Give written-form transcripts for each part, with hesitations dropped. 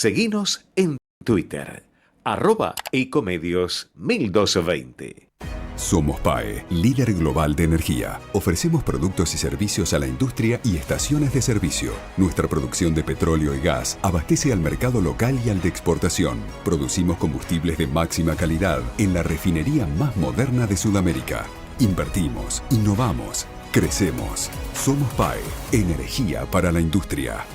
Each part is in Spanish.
Seguinos en Twitter, @ecomedios 1220. Somos PAE, líder global de energía. Ofrecemos productos y servicios a la industria y estaciones de servicio. Nuestra producción de petróleo y gas abastece al mercado local y al de exportación. Producimos combustibles de máxima calidad en la refinería más moderna de Sudamérica. Invertimos, innovamos, crecemos. Somos PAE, energía para la industria.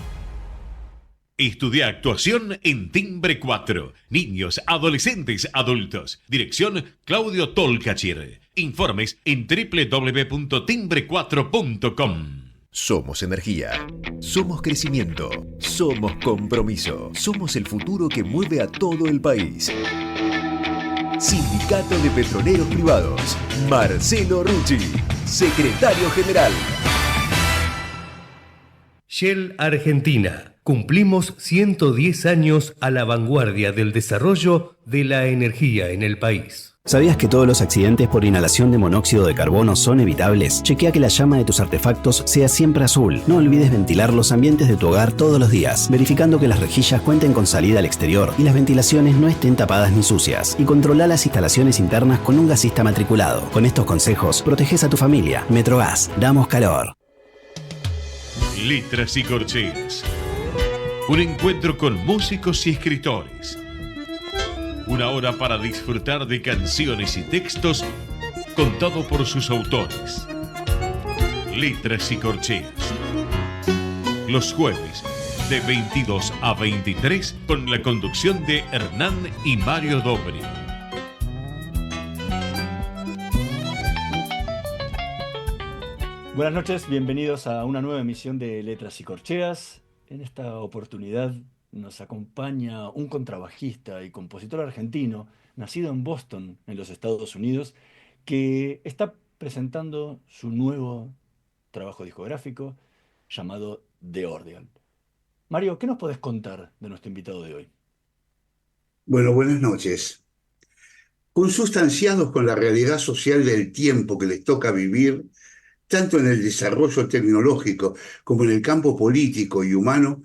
Estudia actuación en Timbre 4. Niños, adolescentes, adultos. Dirección Claudio Tolcachir. Informes en www.timbre4.com. Somos energía. Somos crecimiento. Somos compromiso. Somos el futuro que mueve a todo el país. Sindicato de Petroleros Privados. Marcelo Rucci, secretario general. Shell Argentina. Cumplimos 110 años a la vanguardia del desarrollo de la energía en el país. ¿Sabías que todos los accidentes por inhalación de monóxido de carbono son evitables? Chequea que la llama de tus artefactos sea siempre azul. No olvides ventilar los ambientes de tu hogar todos los días, verificando que las rejillas cuenten con salida al exterior y las ventilaciones no estén tapadas ni sucias. Y controla las instalaciones internas con un gasista matriculado. Con estos consejos, proteges a tu familia. Metrogas, damos calor. Letras y corcheas. Un encuentro con músicos y escritores. Una hora para disfrutar de canciones y textos contado por sus autores. Letras y corcheas. Los jueves de 22 a 23 con la conducción de Hernán y Mario Dobri. Buenas noches, bienvenidos a una nueva emisión de Letras y Corcheas. En esta oportunidad nos acompaña un contrabajista y compositor argentino, nacido en Boston, en los Estados Unidos, que está presentando su nuevo trabajo discográfico llamado The Ordeal. Mario, ¿qué nos podés contar de nuestro invitado de hoy? Bueno, buenas noches. Consustanciados con la realidad social del tiempo que les toca vivir, tanto en el desarrollo tecnológico como en el campo político y humano,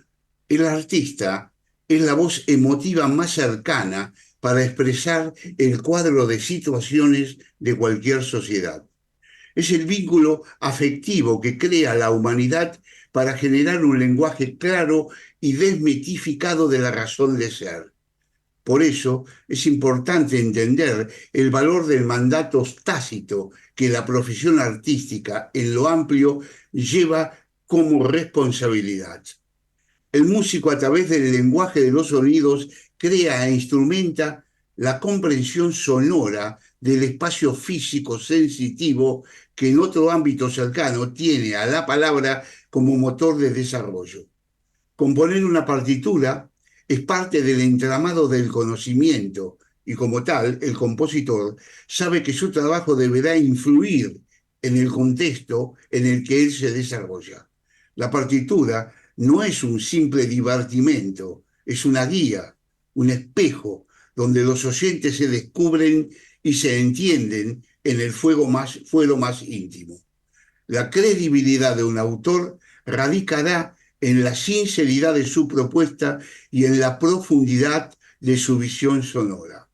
el artista es la voz emotiva más cercana para expresar el cuadro de situaciones de cualquier sociedad. Es el vínculo afectivo que crea la humanidad para generar un lenguaje claro y desmitificado de la razón de ser. Por eso es importante entender el valor del mandato tácito que la profesión artística en lo amplio lleva como responsabilidad. El músico, a través del lenguaje de los sonidos, crea e instrumenta la comprensión sonora del espacio físico sensitivo que en otro ámbito cercano tiene a la palabra como motor de desarrollo. Componer una partitura es parte del entramado del conocimiento y, como tal, el compositor sabe que su trabajo deberá influir en el contexto en el que él se desarrolla. La partitura no es un simple divertimento, es una guía, un espejo donde los oyentes se descubren y se entienden en el fuero más íntimo. La credibilidad de un autor radicará en la sinceridad de su propuesta y en la profundidad de su visión sonora.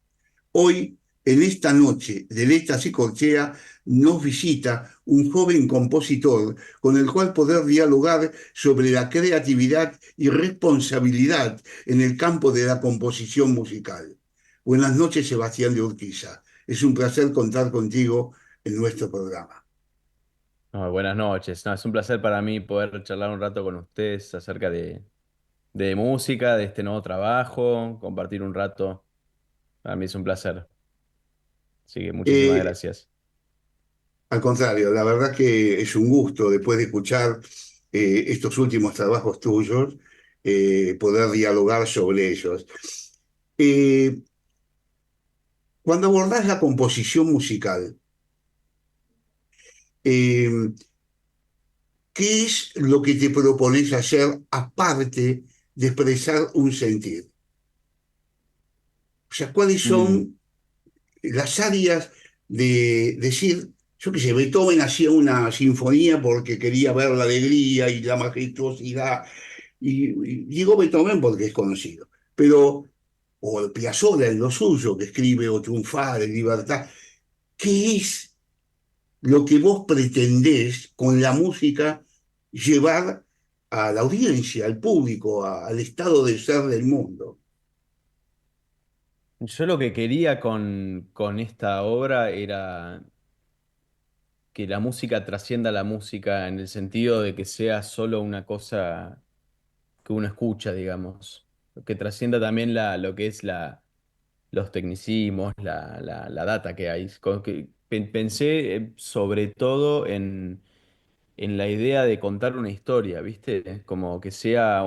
Hoy, en esta noche de Letras y Corcheas, nos visita un joven compositor con el cual poder dialogar sobre la creatividad y responsabilidad en el campo de la composición musical. Buenas noches, Sebastián de Urquiza. Es un placer contar contigo en nuestro programa. Buenas noches. Es un placer para mí poder charlar un rato con ustedes acerca de música, de este nuevo trabajo, compartir un rato. Para mí es un placer. Así que muchísimas gracias. Al contrario, la verdad que es un gusto, después de escuchar estos últimos trabajos tuyos, poder dialogar sobre ellos. Cuando abordás la composición musical, ¿qué es lo que te propones hacer aparte de expresar un sentir? O sea, ¿cuáles son las áreas de decir, yo qué sé, Beethoven hacía una sinfonía porque quería ver la alegría y la majestuosidad, y digo Beethoven porque es conocido, pero, o Piazzolla en lo suyo, que escribe O triunfar en libertad, ¿qué es lo que vos pretendés con la música llevar a la audiencia, al público, al estado de ser del mundo? Yo lo que quería con esta obra era que la música trascienda la música en el sentido de que sea solo una cosa que uno escucha, digamos. Que trascienda también lo que es los tecnicismos, la data que hay. Pensé sobre todo en la idea de contar una historia, ¿viste? Como que sea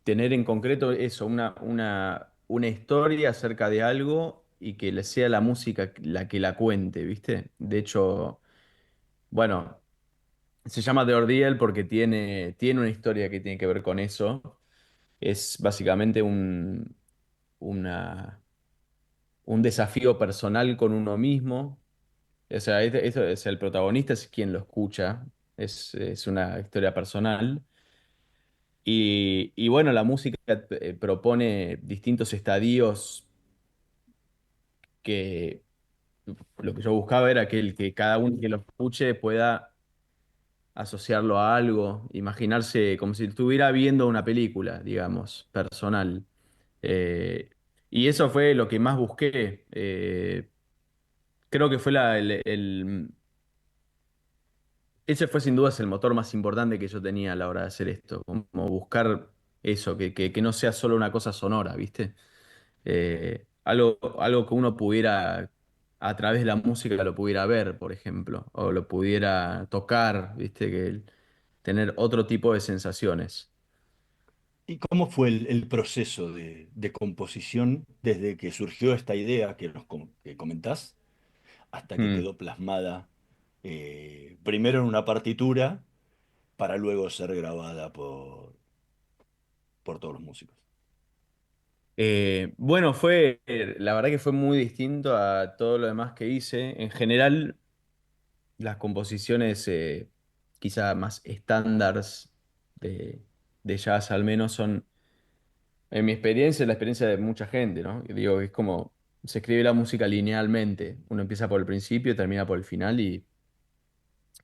tener en concreto eso, una historia acerca de algo y que sea la música la que la cuente, ¿viste? De hecho, bueno, se llama The Ordeal porque tiene una historia que tiene que ver con eso. Es básicamente una, un desafío personal con uno mismo. O sea, el protagonista es quien lo escucha, es una historia personal. Y bueno, la música propone distintos estadios que lo que yo buscaba era que cada uno que lo escuche pueda asociarlo a algo, imaginarse como si estuviera viendo una película, digamos, personal. Eh, y eso fue lo que más busqué. Creo que fue ese fue sin dudas el motor más importante que yo tenía a la hora de hacer esto, como buscar eso, que no sea solo una cosa sonora, ¿viste? Algo que uno pudiera, a través de la música, lo pudiera ver, por ejemplo, o lo pudiera tocar, ¿viste? Tener otro tipo de sensaciones. ¿Y cómo fue el proceso de composición desde que surgió esta idea que comentás hasta que Hmm. quedó plasmada primero en una partitura para luego ser grabada por todos los músicos? Bueno, la verdad que fue muy distinto a todo lo demás que hice. En general, las composiciones quizá más estándares de, de jazz al menos son, en mi experiencia, la experiencia de mucha gente, ¿no? Que digo, es como se escribe la música linealmente. Uno empieza por el principio y termina por el final,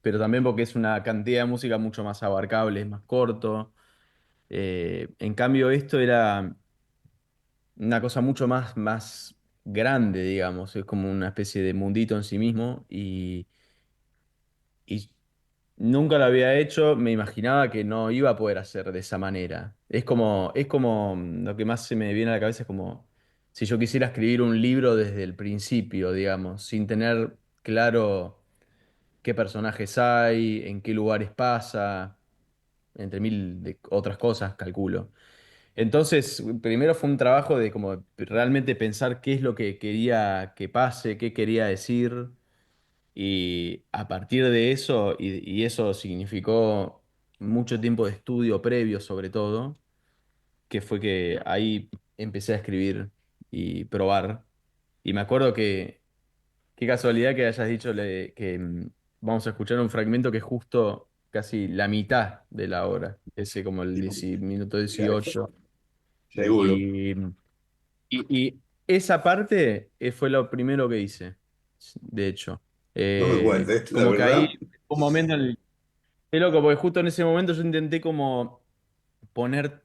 pero también porque es una cantidad de música mucho más abarcable, es más corto. En cambio, esto era una cosa mucho más grande, digamos. Es como una especie de mundito en sí mismo y nunca lo había hecho. Me imaginaba que no iba a poder hacer de esa manera. Lo que más se me viene a la cabeza es como si yo quisiera escribir un libro desde el principio, digamos, sin tener claro qué personajes hay, en qué lugares pasa, entre mil de otras cosas, calculo. Entonces, primero fue un trabajo de como realmente pensar qué es lo que quería que pase, qué quería decir, y a partir de eso, y eso significó mucho tiempo de estudio previo sobre todo, que fue que ahí empecé a escribir y probar. Y me acuerdo qué casualidad que hayas dicho que vamos a escuchar un fragmento que es justo casi la mitad de la obra, ese como el minuto 18. Seguro. Y, y esa parte fue lo primero que hice, de hecho. No me cuentes, la Como que ahí, verdad. un momento, es loco, porque justo en ese momento yo intenté como poner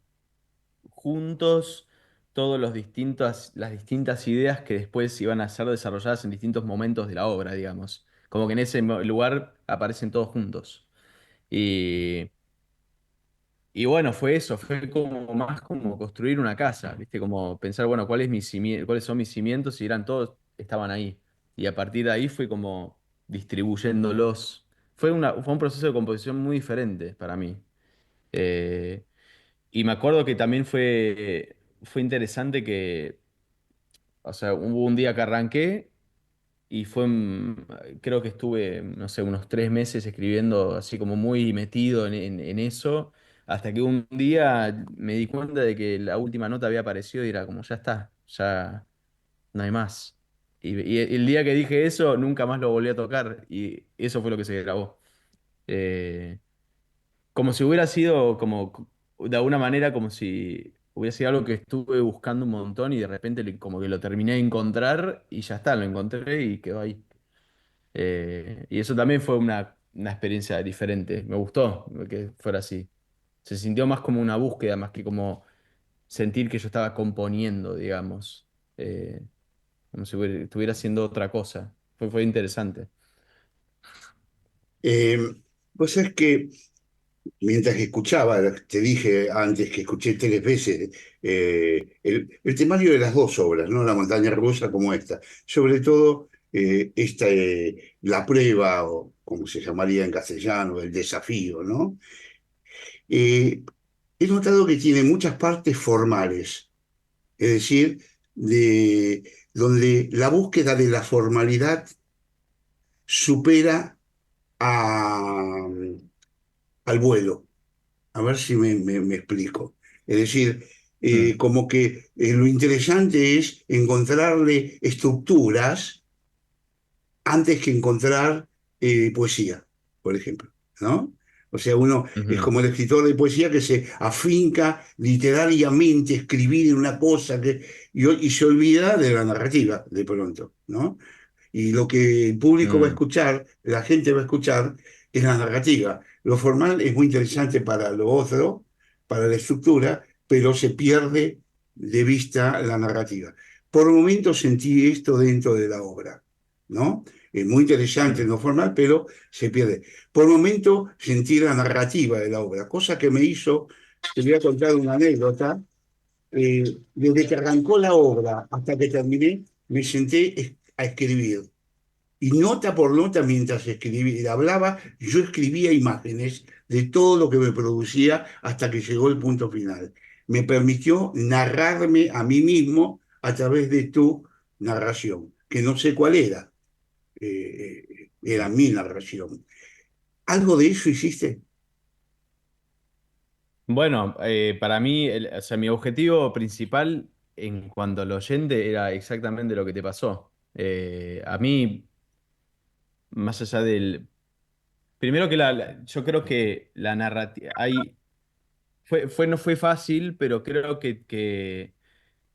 juntos las distintas ideas que después iban a ser desarrolladas en distintos momentos de la obra, digamos. Como que en ese lugar aparecen todos juntos. Y, y bueno, fue eso, fue como más como construir una casa, ¿viste? Como pensar, bueno, cuáles son mis cimientos y eran todos, estaban ahí. Y a partir de ahí fui como distribuyéndolos. Fue un proceso de composición muy diferente para mí. Eh, y me acuerdo que también fue interesante o sea, hubo un día que arranqué y creo que estuve, no sé, unos 3 meses escribiendo así como muy metido en eso, hasta que un día me di cuenta de que la última nota había aparecido y era como, ya está, ya no hay más. Y el día que dije eso, nunca más lo volví a tocar y eso fue lo que se grabó. Eh, Como si hubiera sido como, de alguna manera, como si hubiera sido algo que estuve buscando un montón y de repente como que lo terminé de encontrar y ya está, lo encontré y quedó ahí. Y eso también fue una experiencia diferente. Me gustó que fuera así. Se sintió más como una búsqueda, más que como sentir que yo estaba componiendo, digamos. Como si estuviera haciendo otra cosa. Fue interesante. Eh, pues es que mientras que escuchaba, te dije antes que escuché 3 veces el temario de las dos obras, ¿no? La montaña rusa como esta. Sobre todo esta, la prueba, o como se llamaría en castellano, el desafío, ¿no? Eh, He notado que tiene muchas partes formales, es decir, donde la búsqueda de la formalidad supera a- al vuelo. A ver si me explico. Es decir, Mm, como que lo interesante es encontrarle estructuras antes que encontrar poesía, por ejemplo, ¿no? O sea, uno es ujú, como el escritor de poesía que se afinca literariamente a escribir en una cosa y se olvida de la narrativa de pronto, ¿no? Y lo que el público va a mm, escuchar, la gente va a escuchar, es la narrativa. Lo formal es muy interesante para lo otro, para la estructura, pero se pierde de vista la narrativa. Por momentos sentí esto dentro de la obra, ¿no? Es muy interesante en mm. lo formal, pero se pierde. Por momentos sentí la narrativa de la obra, cosa que me hizo, te voy a contar una anécdota, desde que arrancó la obra hasta que terminé, me senté a escribir. Y nota por nota, mientras escribía, hablaba, yo escribía imágenes de todo lo que me producía hasta que llegó el punto final. Me permitió narrarme a mí mismo a través de tu narración, que no sé cuál era, era mi narración. ¿Algo de eso hiciste? Bueno, para mí, o sea, mi objetivo principal en cuanto al oyente era exactamente lo que te pasó. A mí, más allá del... Primero que yo creo que la narrativa... no fue fácil, pero creo que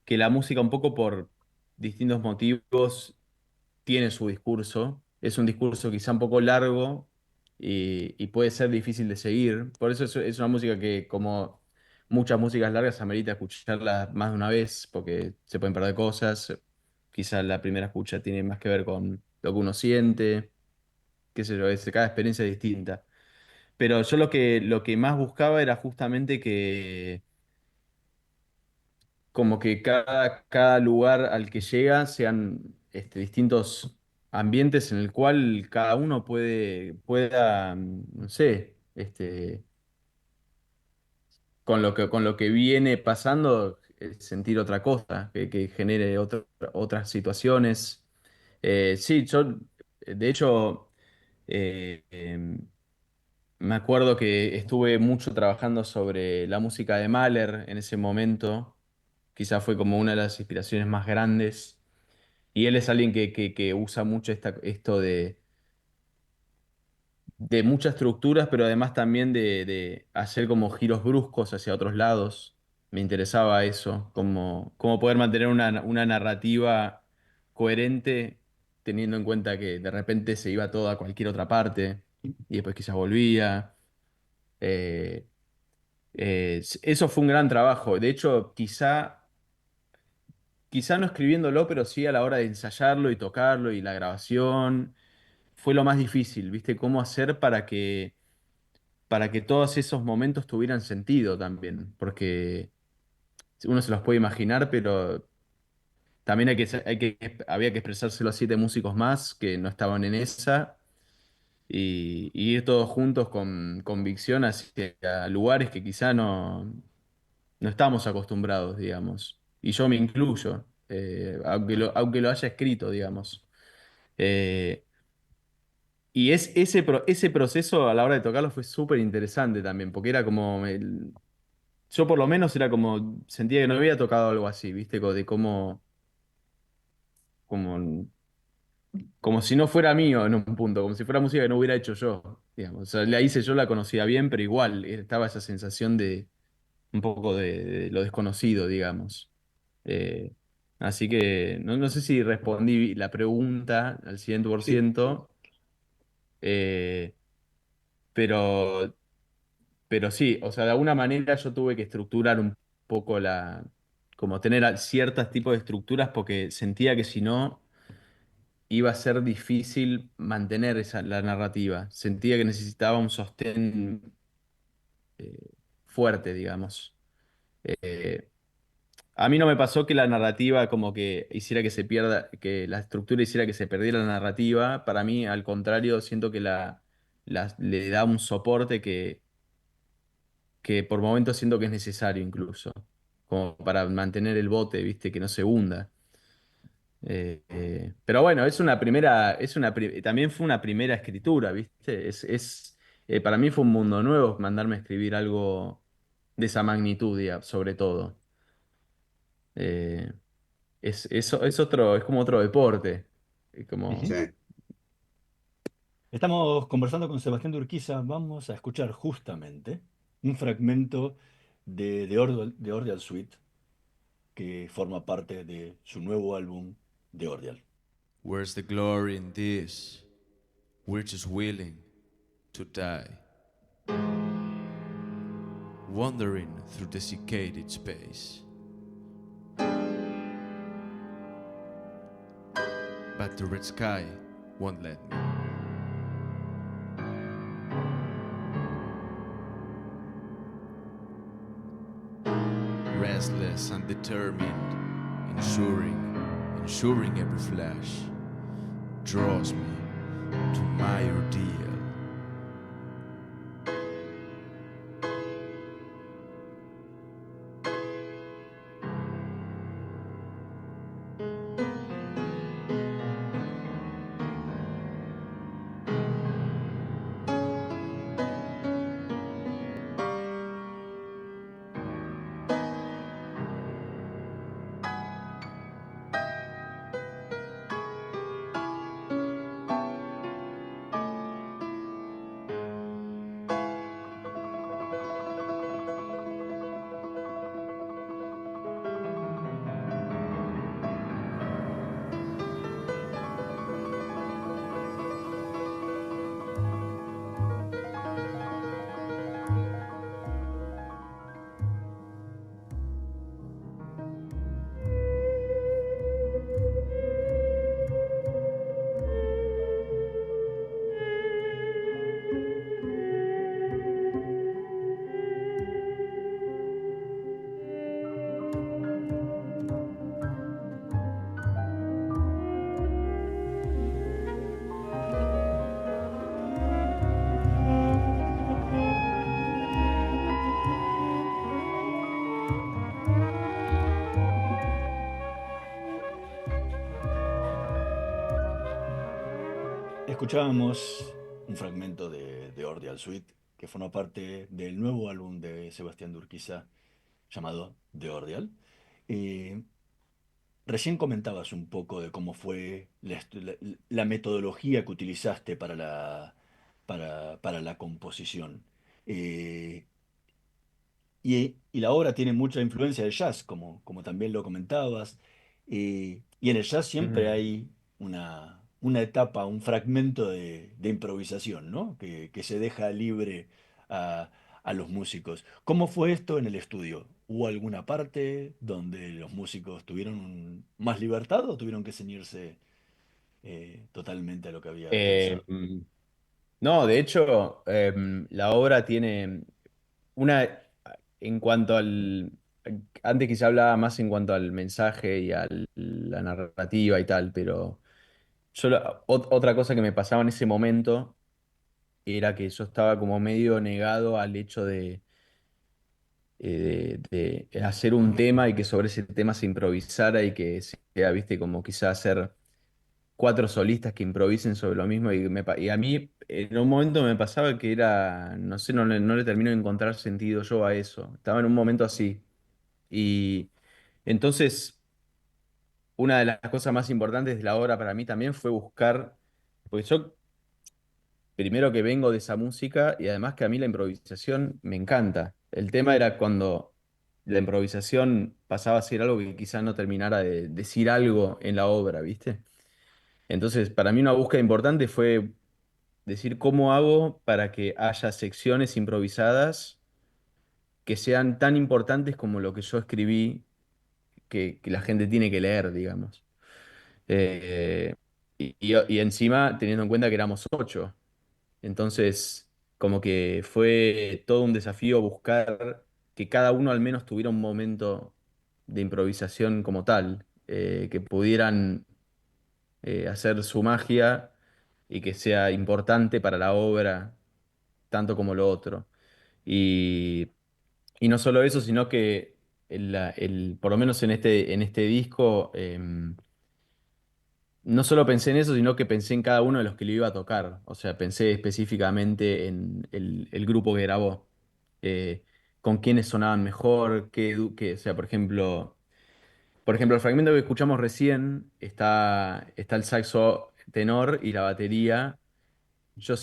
la música un poco por distintos motivos tiene su discurso. Es un discurso quizá un poco largo y puede ser difícil de seguir. Por eso es una música que, como muchas músicas largas, amerita escucharla más de una vez, porque se pueden perder cosas. Quizá la primera escucha tiene más que ver con lo que uno siente, qué sé yo, cada experiencia es distinta. Pero yo lo que más buscaba era justamente que como que cada lugar al que llega sean distintos ambientes en el cual cada uno pueda, no sé, con lo que viene pasando, sentir otra cosa, que genere otras situaciones. Sí, yo, de hecho, eh, em, me acuerdo que estuve mucho trabajando sobre la música de Mahler en ese momento. Quizás fue como una de las inspiraciones más grandes. Y él es alguien que usa mucho esto de muchas estructuras, pero además también de hacer como giros bruscos hacia otros lados. Me interesaba eso, como poder mantener una narrativa coherente, teniendo en cuenta que de repente se iba todo a cualquier otra parte y después quizás volvía. Eh, Eso fue un gran trabajo. De hecho, quizá no escribiéndolo, pero sí a la hora de ensayarlo y tocarlo y la grabación, fue lo más difícil, ¿viste? Cómo hacer para que todos esos momentos tuvieran sentido también, porque uno se los puede imaginar, pero también había que expresárselo a 7 músicos más que no estaban en esa y ir todos juntos con convicción hacia lugares que quizá no estamos acostumbrados, digamos. Y yo me incluyo, aunque lo haya escrito, digamos. Eh, y ese proceso a la hora de tocarlo fue súper interesante también, porque era como, yo por lo menos era como, sentía que no había tocado algo así, ¿viste? De como, como si no fuera mío en un punto, como si fuera música que no hubiera hecho yo, digamos. O sea, la hice yo, la conocía bien, pero igual estaba esa sensación un poco de lo desconocido, digamos. Eh, Así que no sé si respondí la pregunta al cien por Sí, ciento, eh, pero, pero sí, o sea, de alguna manera yo tuve que estructurar un poco como tener ciertos tipos de estructuras porque sentía que si no iba a ser difícil mantener la narrativa. Sentía que necesitaba un sostén eh, fuerte, digamos. Eh, A mí no me pasó que la narrativa como que hiciera que se pierda, que la estructura hiciera que se perdiera la narrativa. Para mí, al contrario, siento que le da un soporte que por momentos siento que es necesario incluso, como para mantener el bote, ¿viste? Que no se hunda. Pero bueno, también fue una primera escritura, ¿viste? Para mí fue un mundo nuevo mandarme a escribir algo de esa magnitud, sobre todo. Eh, es como otro deporte. ujú. Sí. Estamos conversando con Sebastián de Urquiza. Vamos a escuchar justamente un fragmento de Ordial Suite que forma parte de su nuevo álbum de Ordial. Where's the glory in this? We're just willing to die. Wandering through desiccated space. But the red sky won't let me. Restless and determined, ensuring every flash draws me to my ordeal. Escuchábamos un fragmento de Ordial Suite que forma parte del nuevo álbum de Sebastián de Urquiza llamado The Ordial. Eh, Recién comentabas un poco de cómo fue la metodología que utilizaste para la composición. Eh, y la obra tiene mucha influencia del jazz, como también lo comentabas. Y en el jazz siempre Ujú. hay una etapa, un fragmento de improvisación, ¿no? Que se deja libre a, a los músicos. ¿Cómo fue esto en el estudio? ¿Hubo alguna parte donde los músicos tuvieron más libertad o tuvieron que ceñirse totalmente a lo que habías Eh, pensado? mm, no, de hecho, la obra tiene una, en cuanto antes quizá hablaba más en cuanto al mensaje y a la narrativa y tal, pero otra cosa que me pasaba en ese momento era que yo estaba como medio negado al hecho de hacer un tema y que sobre ese tema se improvisara y que sea, viste, como quizá hacer cuatro solistas que improvisen sobre lo mismo y a mí en un momento me pasaba que era, no sé, no le termino de encontrar sentido yo a eso. Estaba en un momento así. Y entonces, una de las cosas más importantes de la obra para mí también fue buscar, porque yo primero que vengo de esa música y además que a mí la improvisación me encanta. El tema era cuando la improvisación pasaba a ser algo que quizás no terminara de decir algo en la obra, ¿viste? Entonces, para mí una búsqueda importante fue decir cómo hago para que haya secciones improvisadas que sean tan importantes como lo que yo escribí, que la gente tiene que leer, digamos. Eh, y encima, teniendo en cuenta que éramos 8. Entonces, como que fue todo un desafío buscar que cada uno al menos tuviera un momento de improvisación como tal, que pudieran hacer su magia y que sea importante para la obra, tanto como lo otro. Y, y no solo eso, sino que por lo menos en este disco, no solo pensé en eso, sino que pensé en cada uno de los que le iba a tocar. O sea, pensé específicamente en el grupo que grabó, eh, con quiénes sonaban mejor, o sea, por ejemplo, el fragmento que escuchamos recién está el saxo tenor y la batería. Yo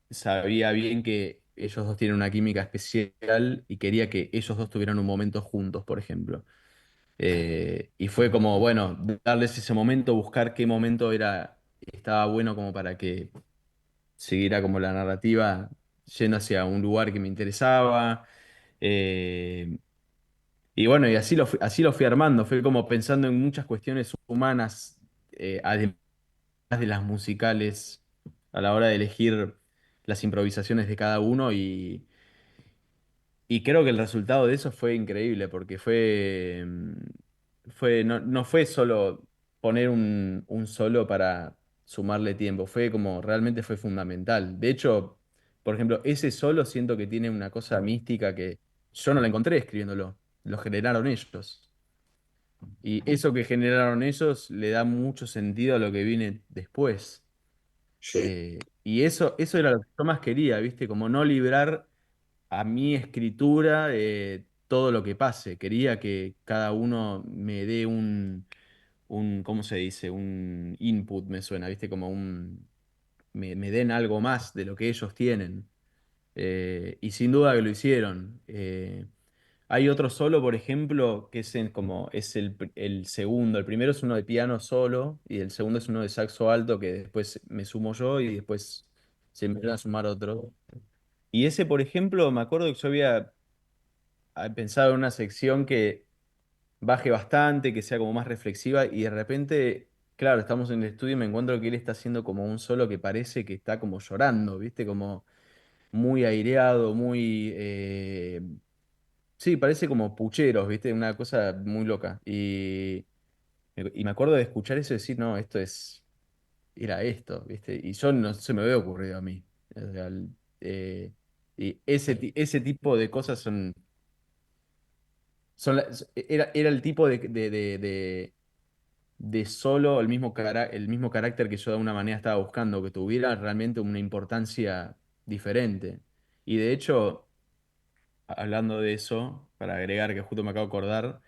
sabía bien que ellos dos tienen una química especial y quería que ellos dos tuvieran un momento juntos, por ejemplo. Y fue como, bueno, darles ese momento, buscar qué momento estaba bueno como para que siguiera como la narrativa yendo hacia un lugar que me interesaba. Eh, y bueno, y así lo fui armando, fue como pensando en muchas cuestiones humanas, además de las musicales, a la hora de elegir las improvisaciones de cada uno. Y creo que el resultado de eso fue increíble, porque no fue solo poner un solo para sumarle tiempo, fue como realmente fue fundamental. De hecho, por ejemplo, ese solo siento que tiene una cosa mística que yo no la encontré escribiéndolo, lo generaron ellos. Y eso que generaron ellos le da mucho sentido a lo que viene después. Sí, Y eso era lo que yo más quería, ¿viste? Como no librar a mi escritura todo lo que pase. Quería que cada uno me dé ¿cómo se dice? Un input, me suena, ¿viste? Me den algo más de lo que ellos tienen. Y sin duda que lo hicieron. Hay otro solo, por ejemplo, que es el segundo. El primero es uno de piano solo y el segundo es uno de saxo alto que después me sumo yo y después se me van a sumar otros. Y ese, por ejemplo, me acuerdo que yo había pensado en una sección que baje bastante, que sea como más reflexiva, y de repente, claro, estamos en el estudio y me encuentro que él está haciendo como un solo que parece que está como llorando, ¿viste? Como muy aireado, sí, parece como pucheros, ¿viste? Una cosa muy loca. Y me acuerdo de escuchar eso y decir, no, era esto, ¿viste? Y yo no se me había ocurrido a mí. O sea, eh, y ese tipo de cosas era el tipo de solo el mismo carácter que yo de alguna manera estaba buscando, que tuviera realmente una importancia diferente. Y de hecho, hablando de eso, para agregar que justo me acabo de acordar,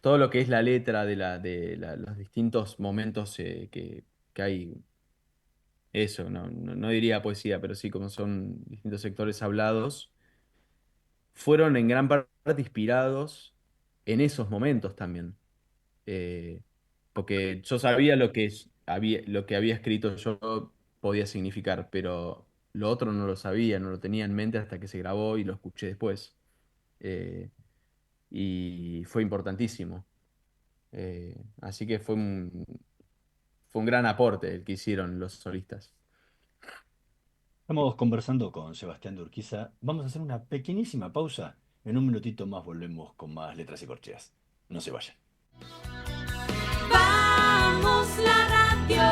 todo lo que es la letra los distintos momentos que hay, eso, no diría poesía, pero sí como son distintos sectores hablados, fueron en gran parte inspirados en esos momentos también. Eh, Porque yo sabía lo que había escrito yo podía significar, pero lo otro no lo sabía, no lo tenía en mente hasta que se grabó y lo escuché después. Eh, y fue importantísimo. Así que fue un gran aporte el que hicieron los solistas. Estamos conversando con Sebastián de Urquiza. Vamos a hacer una pequeñísima pausa. En un minutito más volvemos con más letras y corcheas. No se vayan. Vamos la radio,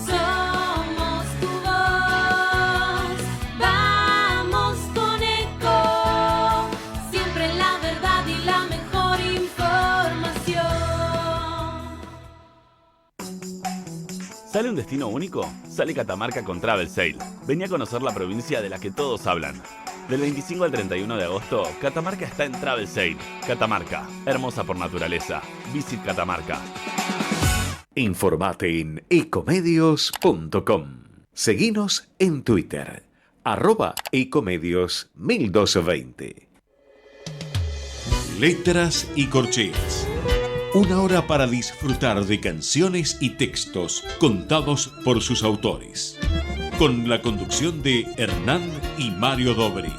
somos tu voz. Vamos con Eco, siempre la verdad y la mejor información. ¿Sale un destino único? Sale Catamarca con Travel Sale. Vení a conocer la provincia de la que todos hablan. Del 25 al 31 de agosto, Catamarca está en Travel Sale. Catamarca, hermosa por naturaleza. Visit Catamarca. Informate en ecomedios.com. Seguinos en Twitter, @ecomedios1220. Letras y corcheas. Una hora para disfrutar de canciones y textos contados por sus autores. Con la conducción de Hernán y Mario Dobri.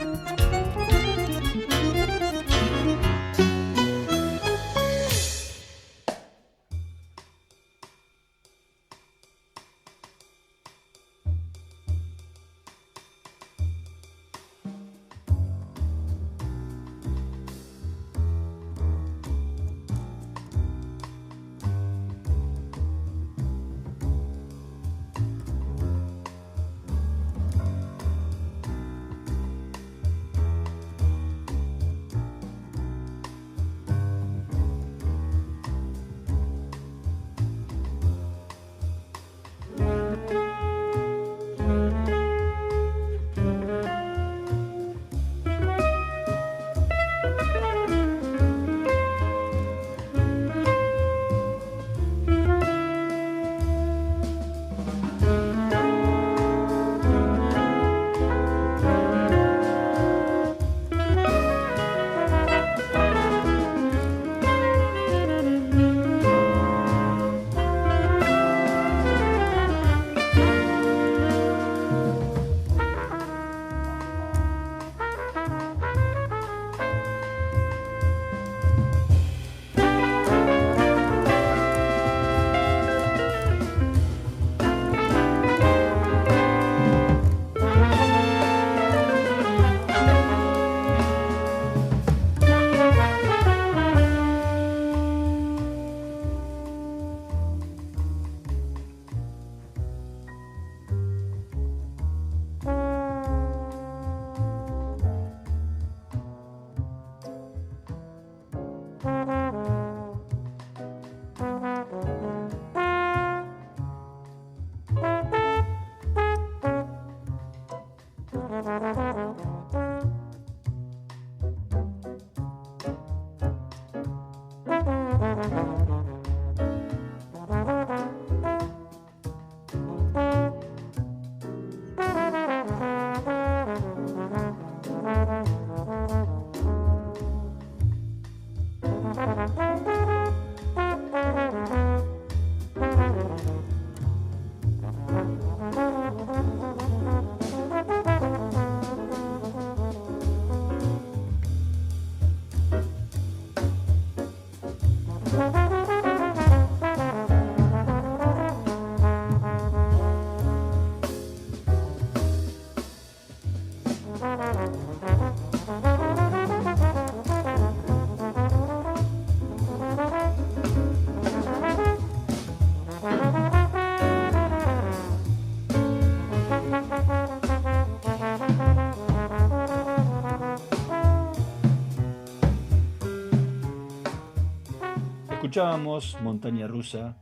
Escuchábamos Montaña Rusa,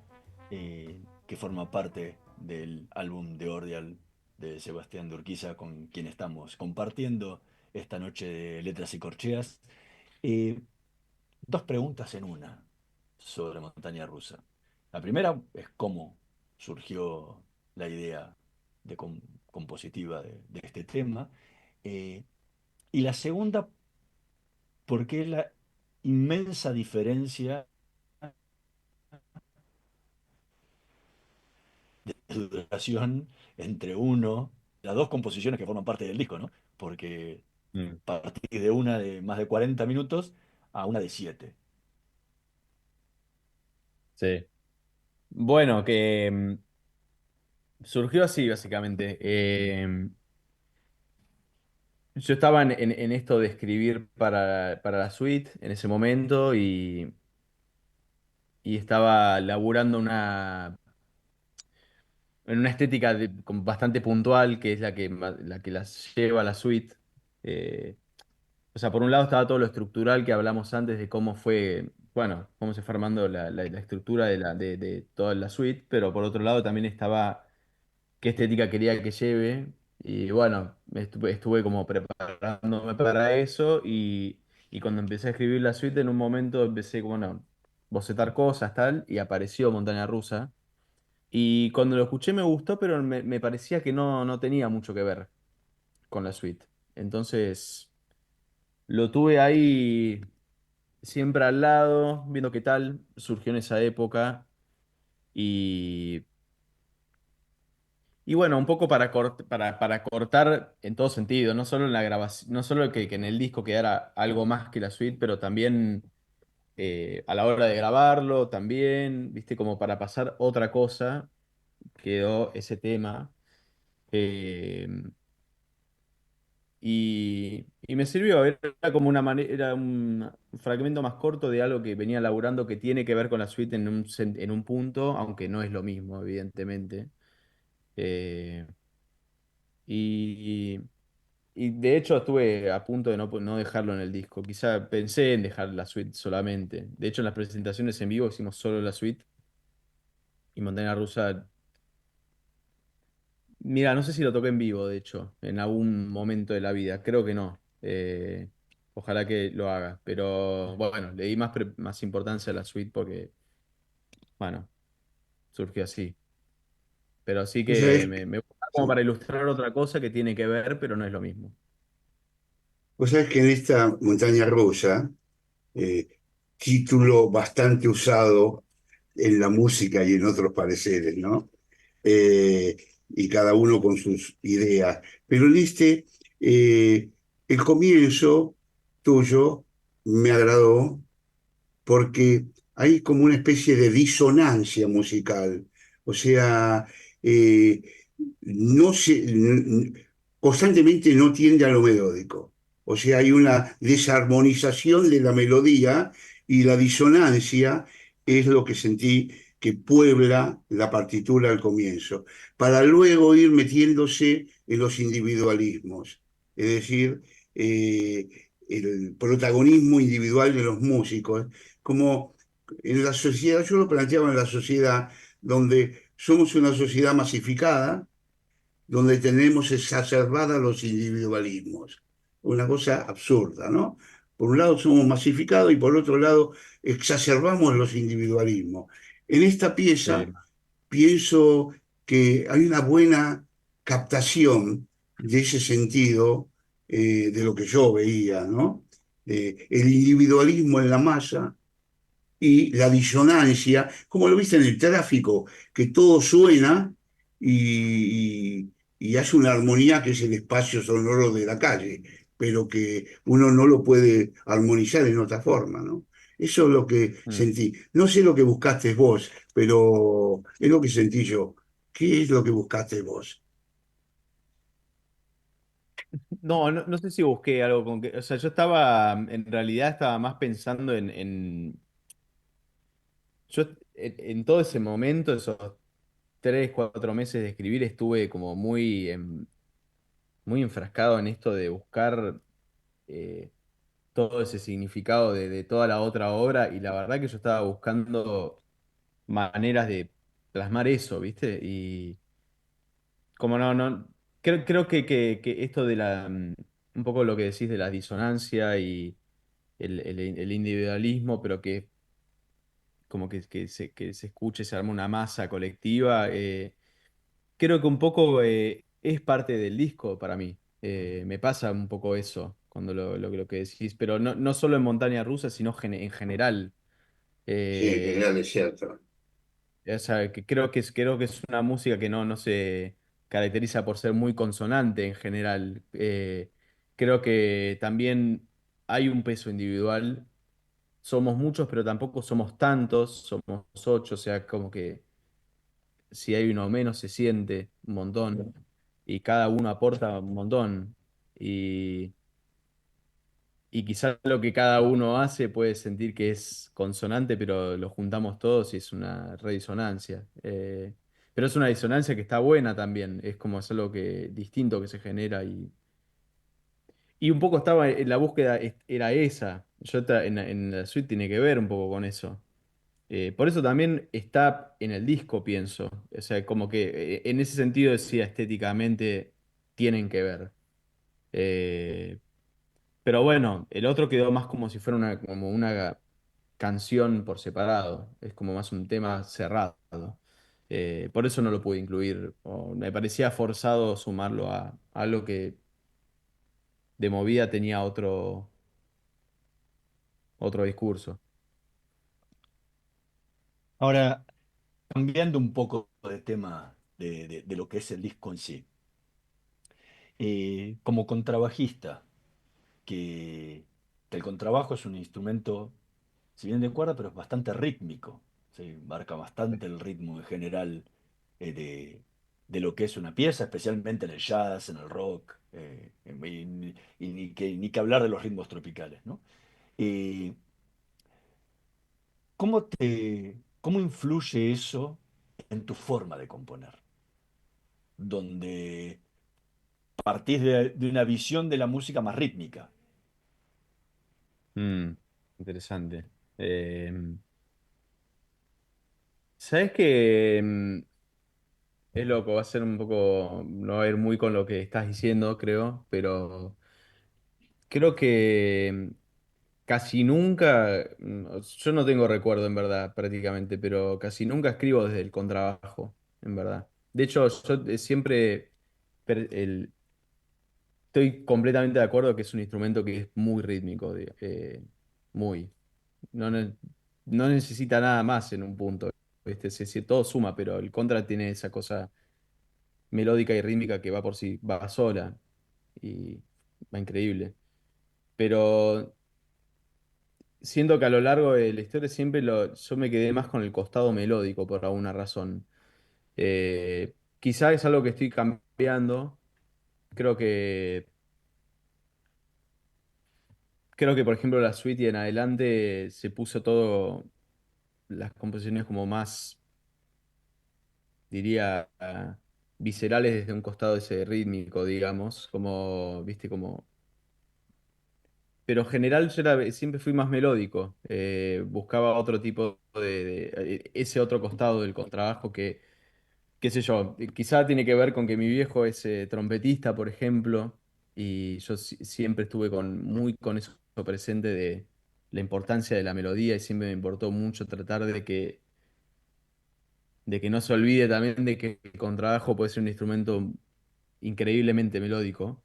que forma parte del álbum de Ordial de Sebastián de Urquiza, con quien estamos compartiendo esta noche de Letras y Corcheas. Eh, Dos preguntas en una sobre Montaña Rusa. La primera es cómo surgió la idea compositiva de este tema. Eh, y la segunda, ¿por qué la inmensa diferencia de duración entre las dos composiciones que forman parte del disco, ¿no? Porque Mm, partí de una de más de 40 minutos a una de 7. sí. Bueno, que surgió así, básicamente. Yo estaba en esto de escribir para la suite en ese momento y estaba laburando en una estética como bastante puntual, que es la que las lleva a la suite. Eh, o sea, por un lado estaba todo lo estructural que hablamos antes de cómo fue, bueno, cómo se fue armando la estructura de toda la suite, pero por otro lado también estaba qué estética quería que lleve. Y bueno, estuve como preparándome para eso y cuando empecé a escribir la suite, en un momento empecé, bueno, bocetar cosas, tal, y apareció Montaña Rusa. Y cuando lo escuché me gustó, pero me parecía que no tenía mucho que ver con la suite. Entonces lo tuve ahí siempre al lado, viendo qué tal, surgió en esa época. Y, y bueno, un poco para cortar en todo sentido, no solo en la grabación, no solo que en el disco quedara algo más que la suite, pero también a la hora de grabarlo, también, viste, como para pasar otra cosa, quedó ese tema. Eh, y me sirvió, era como una manera, era un fragmento más corto de algo que venía laburando que tiene que ver con la suite en un punto, aunque no es lo mismo, evidentemente. Eh, y, y de hecho estuve a punto de no dejarlo en el disco. Quizá pensé en dejar la suite solamente. De hecho, en las presentaciones en vivo hicimos solo la suite y Montaña Rusa. Mira, no sé si lo toqué en vivo, de hecho, en algún momento de la vida. Creo que no. Ojalá que lo haga. Pero bueno, le di más importancia a la suite porque, bueno, surgió así. Pero sí Vos que sabés, me gusta como para ilustrar otra cosa que tiene que ver, pero no es lo mismo. vos sabés que en esta montaña rusa, eh, título bastante usado en la música y en otros pareceres, ¿no? Eh, y cada uno con sus ideas. Pero en este, el comienzo tuyo me agradó porque hay como una especie de disonancia musical. O sea, eh, no se, constantemente no tiende a lo melódico. O sea, hay una desarmonización de la melodía y la disonancia es lo que sentí que puebla la partitura al comienzo, para luego ir metiéndose en los individualismos, es decir, el protagonismo individual de los músicos, como en la sociedad, yo lo planteaba en la sociedad, donde somos una sociedad masificada, donde tenemos exacerbadas los individualismos. Una cosa absurda, ¿no? Por un lado somos masificados y por otro lado exacerbamos los individualismos. En esta pieza Sí. pienso que hay una buena captación de ese sentido de lo que yo veía, ¿no? El individualismo en la masa y la disonancia, como lo viste en el tráfico, que todo suena y hace una armonía que es el espacio sonoro de la calle, pero que uno no lo puede armonizar en otra forma, ¿no? Eso es lo que Mm. sentí. No sé lo que buscaste vos, pero es lo que sentí yo. ¿Qué es lo que buscaste vos? No sé si busqué algo con que. O sea, yo estaba. En realidad estaba más pensando yo en todo ese momento, esos 3, 4 meses de escribir, estuve como muy enfrascado en esto de buscar eh, todo ese significado de toda la otra obra. Y la verdad que yo estaba buscando maneras de plasmar eso, ¿viste? Y como creo que esto de un poco lo que decís de la disonancia y el individualismo, pero que como que se escuche, se arma una masa colectiva, creo que un poco es parte del disco para mí. Me pasa un poco eso cuando lo que decís, pero no solo en Montaña Rusa, sino en general. Sí, en Eh, general es cierto. o sea, que creo que es una música que no se caracteriza por ser muy consonante en general. Creo que también hay un peso individual. Somos muchos, pero tampoco somos tantos. Somos 8, o sea, como que si hay uno menos se siente un montón. Y cada uno aporta un montón. Y, y quizás lo que cada uno hace puede sentir que es consonante, pero lo juntamos todos y es una redisonancia. Pero es una disonancia que está buena también, es como es algo distinto que se genera y un poco estaba en la búsqueda, era esa. En la suite tiene que ver un poco con eso. Por eso también está en el disco, pienso. O sea, como que en ese sentido decía estéticamente tienen que ver. Eh, pero bueno, el otro quedó más como si fuera como una canción por separado. Es como más un tema cerrado. Por eso no lo pude incluir. O me parecía forzado sumarlo a algo que de movida tenía otro discurso. Ahora, cambiando un poco de tema de lo que es el disco en sí, como contrabajista, que, que el contrabajo es un instrumento, si bien de cuerda, pero es bastante rítmico, ¿sí? Marca bastante el ritmo en general de lo que es una pieza, especialmente en el jazz, en el rock, y ni que hablar de los ritmos tropicales, ¿no? Eh, ¿cómo influye eso en tu forma de componer? Donde partís de una visión de la música más rítmica. Mm, interesante. Eh, ¿Sabes qué? Es loco, va a ser un poco, no va a ir muy con lo que estás diciendo, creo, pero creo que casi nunca, yo no tengo recuerdo en verdad prácticamente, pero casi nunca escribo desde el contrabajo, en verdad. De hecho, yo siempre estoy completamente de acuerdo que es un instrumento que es muy rítmico, muy. No, no necesita nada más en un punto. ¿Viste? Todo suma, pero el contra tiene esa cosa melódica y rítmica que va por sí, va sola y va increíble. Pero siento que a lo largo de la historia yo me quedé más con el costado melódico por alguna razón. Quizá es algo que estoy cambiando. Creo que, creo que por ejemplo, la suite y en adelante se puso todo, las composiciones como más, diría, viscerales desde un costado ese rítmico, digamos, como, viste, como. Pero en general siempre fui más melódico. Buscaba otro tipo ese otro costado del contrabajo que, qué sé yo, quizá tiene que ver con que mi viejo es trompetista, por ejemplo, y yo siempre estuve muy con eso presente de la importancia de la melodía y siempre me importó mucho tratar de que no se olvide también de que el contrabajo puede ser un instrumento increíblemente melódico.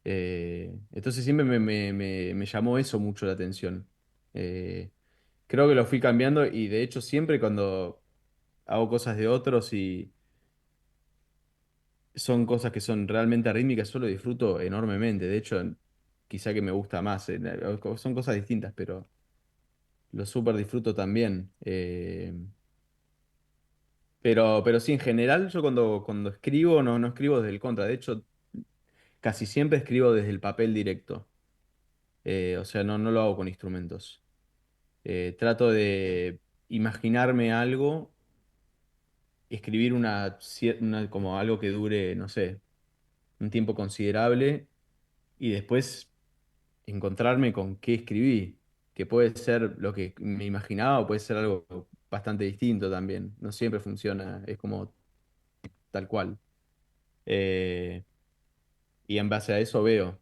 Entonces siempre me llamó eso mucho la atención. Eh, Creo que lo fui cambiando y de hecho siempre cuando hago cosas de otros y son cosas que son realmente rítmicas, yo lo disfruto enormemente. De hecho, quizá que me gusta más. Son cosas distintas, pero lo súper disfruto también. Pero sí, en general yo cuando escribo no escribo desde el contra. De hecho, casi siempre escribo desde el papel directo. O sea, no lo hago con instrumentos. Trato de imaginarme algo, escribir como algo que dure, no sé, un tiempo considerable y después encontrarme con qué escribí, que puede ser lo que me imaginaba o puede ser algo bastante distinto también. No siempre funciona, es como tal cual. Eh, y en base a eso veo.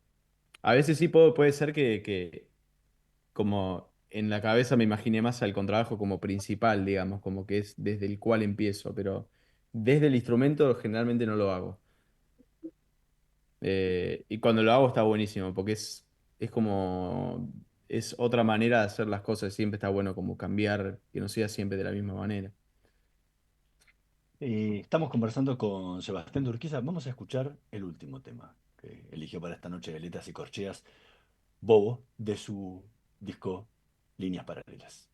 A veces sí puede ser que como en la cabeza me imaginé más al contrabajo como principal, digamos, como que es desde el cual empiezo, pero desde el instrumento generalmente no lo hago. Y cuando lo hago está buenísimo, porque es como, es otra manera de hacer las cosas, siempre está bueno como cambiar, que no sea siempre de la misma manera. Estamos conversando con Sebastián Durquiza. Vamos a escuchar el último tema que eligió para esta noche de Letras y Corcheas, Bobo, de su disco Líneas Paralelas.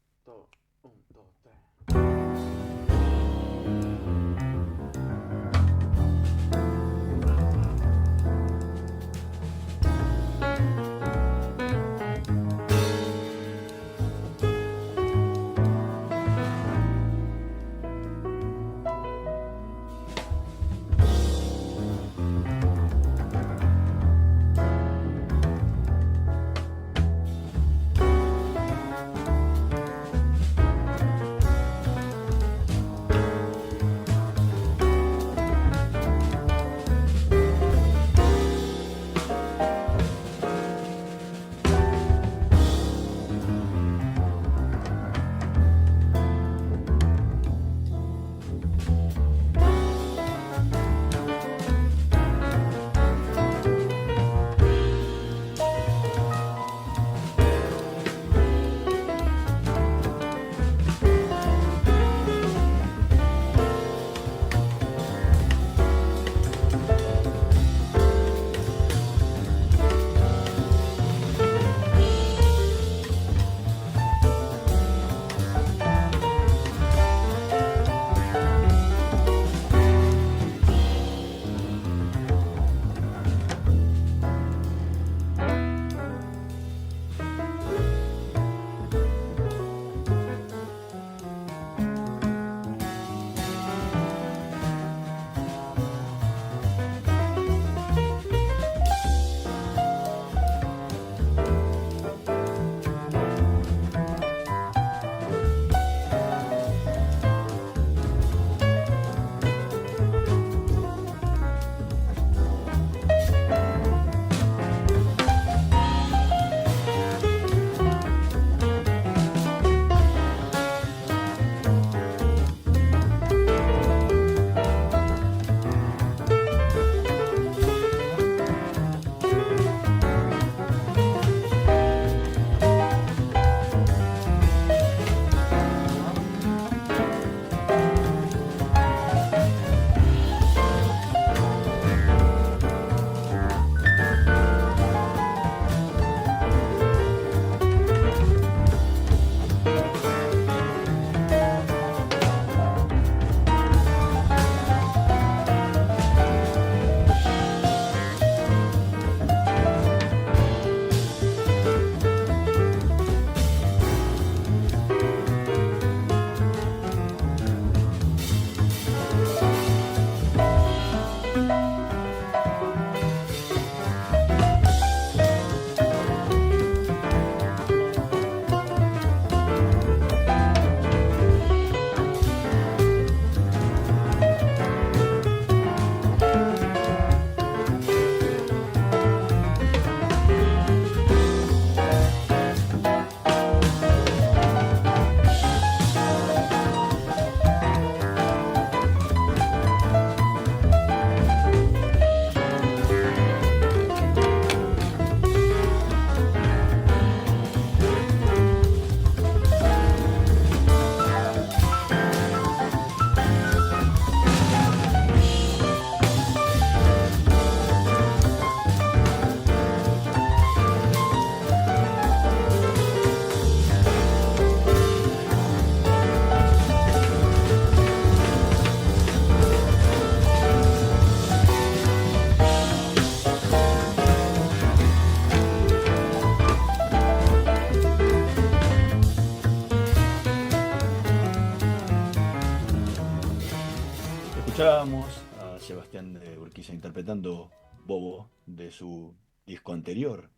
Escuchábamos a Sebastián de Urquiza interpretando Bobo de su disco anterior,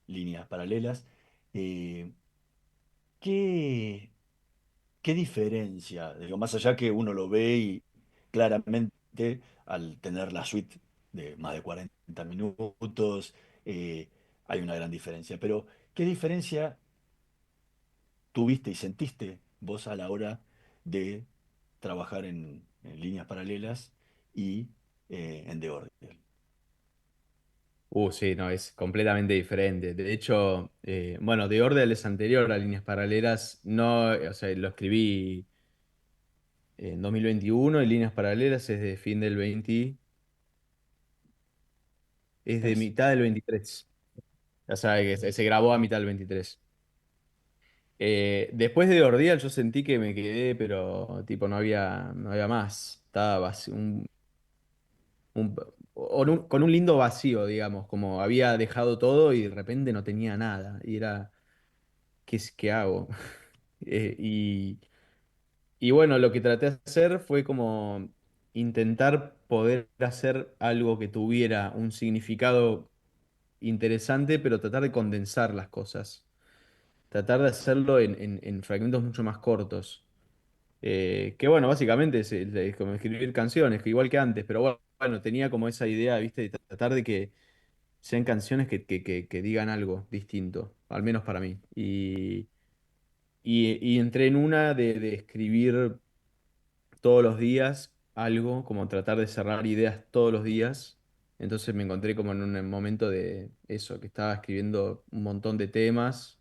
Líneas Paralelas. Eh, ¿qué, qué diferencia? Digo, más allá que uno lo ve y claramente al tener la suite de más de 40 minutos, hay una gran diferencia. Pero, ¿qué diferencia tuviste y sentiste vos a la hora de trabajar en líneas paralelas y en The Order? Sí, no, es completamente diferente. De hecho, bueno, The Order es anterior a Líneas Paralelas. No, o sea, lo escribí en 2021 y Líneas Paralelas es de fin del 20, es de mitad del 23. O sea, que se grabó a mitad del 23. Después de Ordeal yo sentí que me quedé, pero tipo no había más. Estaba vacío, un- con un lindo vacío, digamos, como había dejado todo y de repente no tenía nada. Y era, ¿qué hago? Eh, y, y bueno, lo que traté de hacer fue como intentar poder hacer algo que tuviera un significado interesante, pero tratar de condensar las cosas. Tratar de hacerlo en fragmentos mucho más cortos. Que bueno, básicamente es como escribir canciones, que igual que antes, pero bueno, tenía como esa idea, ¿viste? De tratar de que sean canciones que digan algo distinto, al menos para mí. Y entré en una de escribir todos los días algo, como tratar de cerrar ideas todos los días. Entonces me encontré como en un momento de eso, que estaba escribiendo un montón de temas.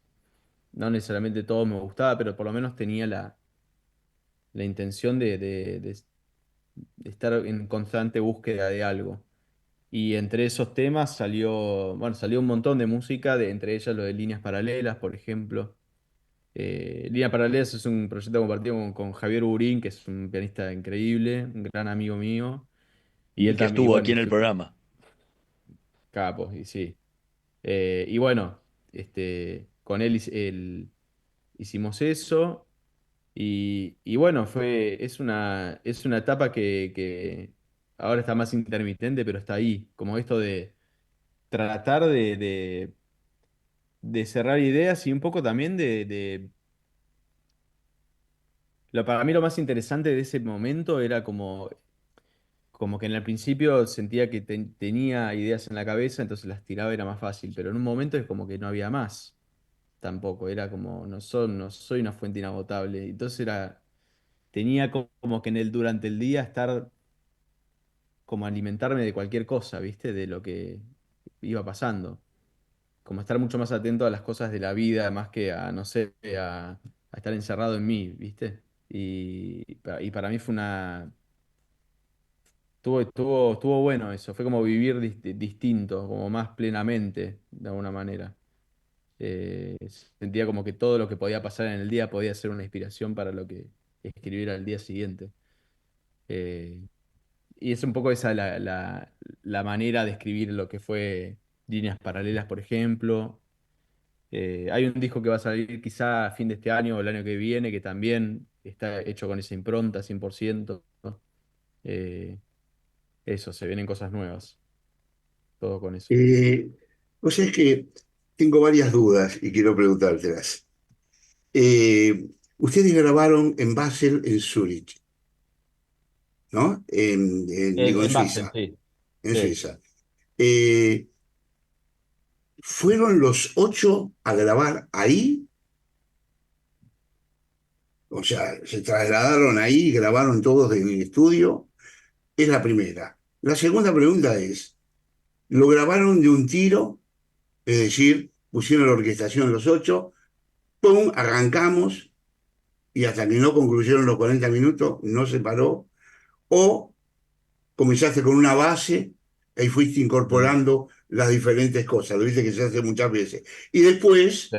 No necesariamente todo me gustaba, pero por lo menos tenía la intención de estar en constante búsqueda de algo. Y entre esos temas salió un montón de música, entre ellas lo de Líneas Paralelas, por ejemplo. Líneas Paralelas es un proyecto compartido con Javier Burín, que es un pianista increíble, un gran amigo mío. Y Y él que también, y estuvo aquí bueno, en el programa. capo, y sí. Y bueno, con él hicimos eso. Y bueno, es una etapa que ahora está más intermitente, pero está ahí. Como esto de tratar de cerrar ideas y un poco también para mí lo más interesante de ese momento era como que en el principio sentía que tenía ideas en la cabeza, entonces las tiraba, era más fácil, pero en un momento es como que no había más tampoco, era como no soy una fuente inagotable. Entonces tenía como que durante el día estar como alimentarme de cualquier cosa, ¿viste? De lo que iba pasando. Como estar mucho más atento a las cosas de la vida, más que a, no sé, a estar encerrado en mí, ¿viste? Y para mí estuvo bueno eso, fue como vivir distinto, como más plenamente, de alguna manera. Eh, Sentía como que todo lo que podía pasar en el día podía ser una inspiración para lo que escribir al día siguiente. Eh, Y es un poco esa la manera de escribir lo que fue Líneas Paralelas, por ejemplo. Hay un disco que va a salir quizá a fin de este año o el año que viene, que también está hecho con esa impronta 100%, ¿no? Eh, Eso, se vienen cosas nuevas, todo con eso. Eh, o sea, es que tengo varias dudas y quiero preguntártelas. Ustedes grabaron en Basel, en Zúrich, ¿no? Digo, en En Basel, Suiza, sí. en Sí. Suiza. Eh, ¿Fueron los 8 a grabar ahí? O sea, se trasladaron ahí y grabaron todos en el estudio. Es la primera. La segunda pregunta es, ¿lo grabaron de un tiro? Es decir, pusieron la orquestación los 8, ¡pum! Arrancamos y hasta que no concluyeron los 40 minutos no se paró. O comenzaste con una base y fuiste Mm, incorporando las diferentes cosas. Lo viste que se hace muchas veces. Y después, sí,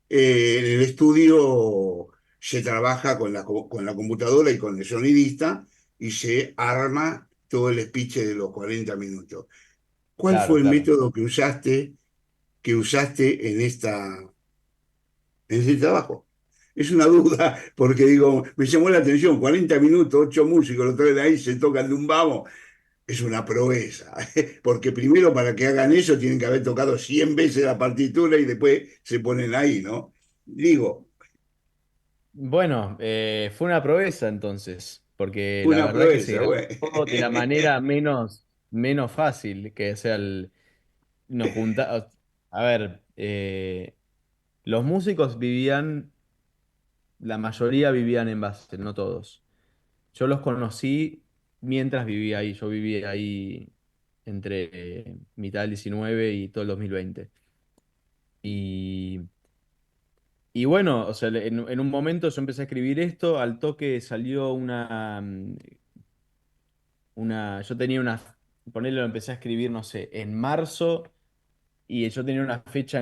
en el estudio se trabaja con la computadora y con el sonidista y se arma todo el speech de los 40 minutos. ¿Cuál fue claro, el claro. método que usaste en este trabajo? Es una duda, porque digo, me llamó la atención, 40 minutos, 8 músicos, los traen ahí, se tocan de un vamos, es una proeza, porque primero para que hagan eso tienen que haber tocado 100 veces la partitura y después se ponen ahí, ¿no? Digo, Bueno, fue una proeza entonces, porque la una verdad que se proeza, grabó güey. todo de la manera menos fácil, que sea nos junta, a ver, los músicos vivían, la mayoría vivían en Basel, no todos. Yo los conocí mientras vivía ahí, yo vivía ahí entre mitad del 19 y todo el 2020. Y, y bueno, o sea, en un momento yo empecé a escribir esto, al toque salió yo tenía ponerlo, lo empecé a escribir, no sé, en marzo, y yo tenía una fecha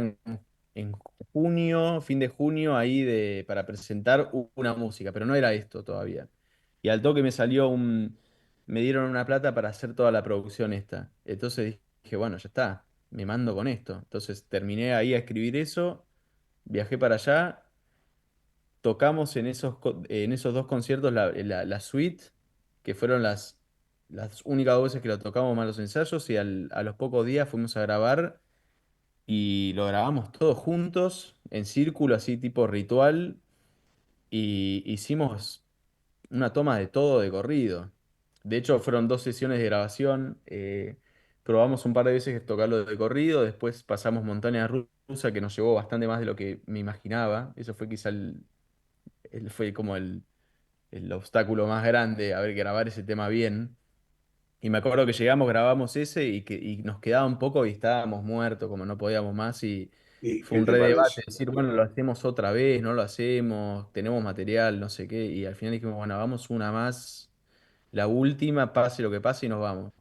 en junio, fin de junio, ahí para presentar una música, pero no era esto todavía. Y al toque me dieron una plata para hacer toda la producción esta. Entonces dije, bueno, ya está, me mando con esto. Entonces terminé ahí a escribir eso, viajé para allá, tocamos en esos dos conciertos la suite, que fueron las únicas dos veces que lo tocamos más los ensayos, y a los pocos días fuimos a grabar y lo grabamos todos juntos, en círculo, así tipo ritual, y hicimos una toma de todo de corrido. De hecho, fueron dos sesiones de grabación. Probamos un par de veces tocarlo de corrido, después pasamos Montaña Rusa, que nos llevó bastante más de lo que me imaginaba. Eso fue quizá fue como el obstáculo más grande, a ver, grabar ese tema bien. Y me acuerdo que llegamos, grabamos ese y nos quedaba un poco y estábamos muertos, como no podíamos más. Y ¿Y fue qué un te re debate, parece? decir, bueno, lo hacemos otra vez, no lo hacemos, tenemos material, no sé qué. Y al final dijimos, bueno, vamos una más, la última, pase lo que pase y nos vamos.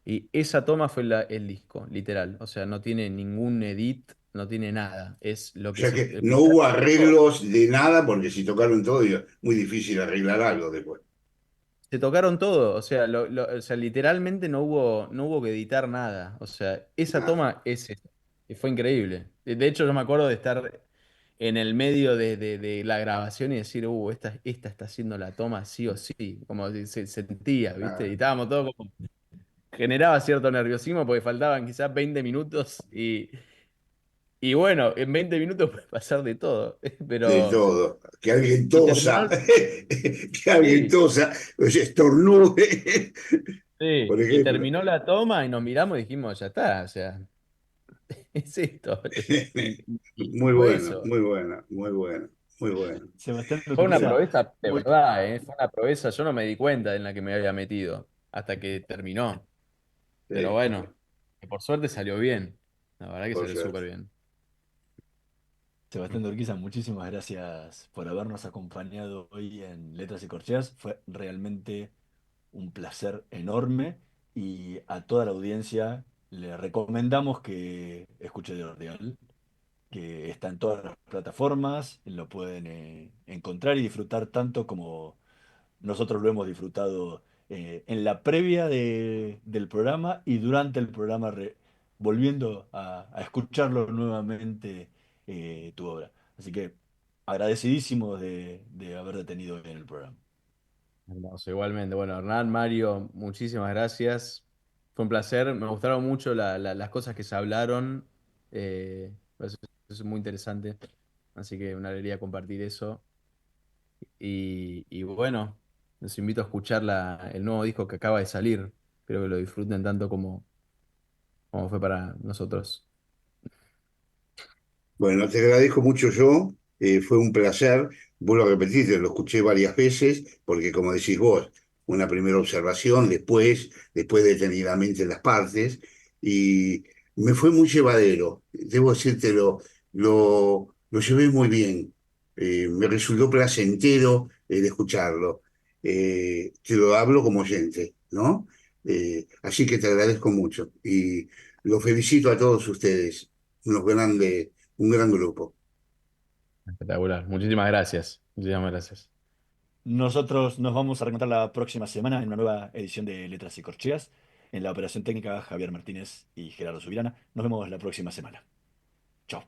Y esa toma fue el disco, literal. O sea, no tiene ningún edit, no tiene nada. Es lo O que sea que el no primer hubo disco. arreglos de nada, porque si tocaron todo, es muy difícil arreglar algo después. Se tocaron todo, o sea, o sea, literalmente no hubo que editar nada. O sea, esa Nada. toma es esa. Y fue increíble. De hecho, yo me acuerdo de estar en el medio de la grabación y decir, esta está haciendo la toma sí o sí, como si se sentía, ¿viste? Y Nada. estábamos todos como, generaba cierto nerviosismo porque faltaban quizás 20 minutos y bueno, en 20 minutos puede pasar de todo, De pero todo. Que alguien y terminó, tosa, que alguien sí. tosa, o sea, estornude, Sí, por y ejemplo. terminó la toma y nos miramos y dijimos, ya está, o sea, es esto. Y Muy fue bueno, eso. muy bueno, muy bueno, muy bueno. Sebastián Fue una Urquiza, proeza de muy, verdad, ¿eh? Fue una proeza. Yo no me di cuenta en la que me había metido hasta que terminó. Pero Sí, bueno, que por suerte salió bien. La verdad que por salió suerte. súper bien. Sebastián Urquiza, muchísimas gracias por habernos acompañado hoy en Letras y Corcheas. Fue realmente un placer enorme y a toda la audiencia le recomendamos que escuche de Ordeal, que está en todas las plataformas, lo pueden encontrar y disfrutar tanto como nosotros lo hemos disfrutado en la previa del programa y durante el programa, volviendo a escucharlo nuevamente tu obra. Así que agradecidísimo de haberte tenido en el programa. Hermoso, igualmente. Bueno, Hernán, Mario, muchísimas gracias. Fue un placer. Me gustaron mucho las cosas que se hablaron. Eso es muy interesante. Así que una alegría compartir eso. Y bueno, los invito a escuchar el nuevo disco que acaba de salir. Espero que lo disfruten tanto como fue para nosotros. Bueno, te agradezco mucho yo, fue un placer, vuelvo a repetirte, lo escuché varias veces, porque como decís vos, una primera observación, después detenidamente las partes, y me fue muy llevadero, debo decirte, lo llevé muy bien. Me resultó placentero el escucharlo. Te lo hablo como oyente, ¿no? Así que te agradezco mucho, y los felicito a todos ustedes, unos grandes, un gran grupo. Espectacular. Muchísimas gracias. Muchísimas gracias. Nosotros nos vamos a reencontrar la próxima semana en una nueva edición de Letras y Corcheas. En la operación técnica, Javier Martínez y Gerardo Subirana. Nos vemos la próxima semana. Chao.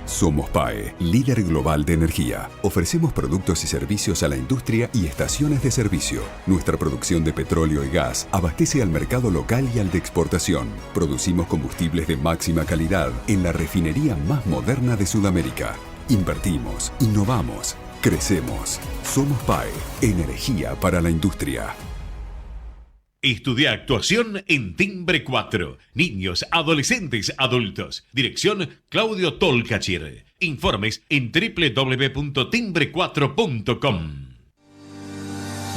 Somos PAE, líder global de energía. Ofrecemos productos y servicios a la industria y estaciones de servicio. Nuestra producción de petróleo y gas abastece al mercado local y al de exportación. Producimos combustibles de máxima calidad en la refinería más moderna de Sudamérica. Invertimos, innovamos, crecemos. Somos PAE, energía para la industria. Estudia actuación en Timbre 4. Niños, adolescentes, adultos. Dirección Claudio Tolcachir. Informes en www.timbre4.com.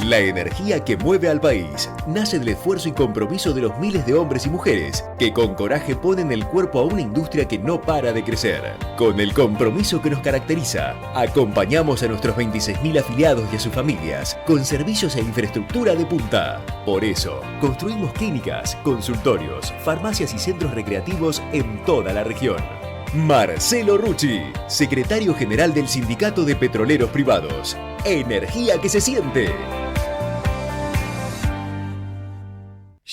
La energía que mueve al país nace del esfuerzo y compromiso de los miles de hombres y mujeres que con coraje ponen el cuerpo a una industria que no para de crecer. Con el compromiso que nos caracteriza, acompañamos a nuestros 26.000 afiliados y a sus familias con servicios e infraestructura de punta. Por eso, construimos clínicas, consultorios, farmacias y centros recreativos en toda la región. Marcelo Rucci, secretario general del Sindicato de Petroleros Privados. Energía que se siente.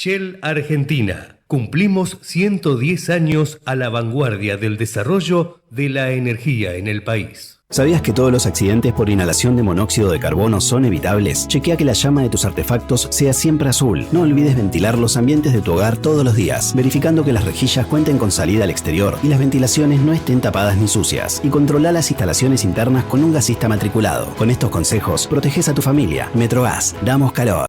Shell Argentina. Cumplimos 110 años a la vanguardia del desarrollo de la energía en el país. ¿Sabías que todos los accidentes por inhalación de monóxido de carbono son evitables? Chequea que la llama de tus artefactos sea siempre azul. No olvides ventilar los ambientes de tu hogar todos los días, verificando que las rejillas cuenten con salida al exterior y las ventilaciones no estén tapadas ni sucias. Y controla las instalaciones internas con un gasista matriculado. Con estos consejos, proteges a tu familia. Metrogas, damos calor.